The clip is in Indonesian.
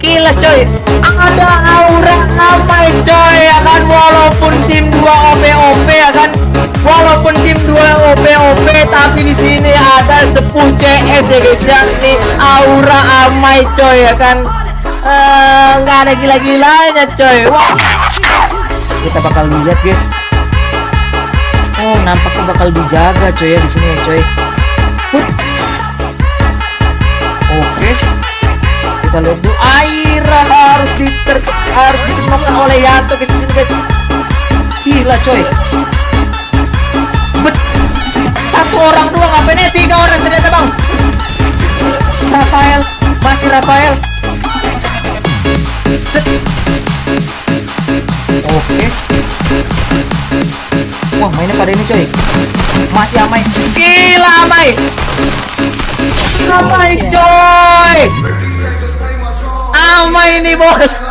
Gila coy, ada aura ramai coy ya kan, walaupun tim 2 OP ya kan, walaupun tim 2 OP tapi di sini ada Depu CS ya guys ya, ini aura ramai coy ya kan, nggak ada gila-gilanya coy. Wah, kita bakal lihat guys. Oh, nampaknya bakal dijaga coy ya di sini ya coy. Oke. Kita lihat dulu, Aira harus disemakan oleh Yanto guys di sini guys. Gila coy. Satu orang doang, ngapain ya 3 orang ternyata bang. Rafael, masih Rafael. Set. Oke. Wah, mainnya pada ini coy. Masih Amai. Gila Amai. Amai coy. Amai ini bos.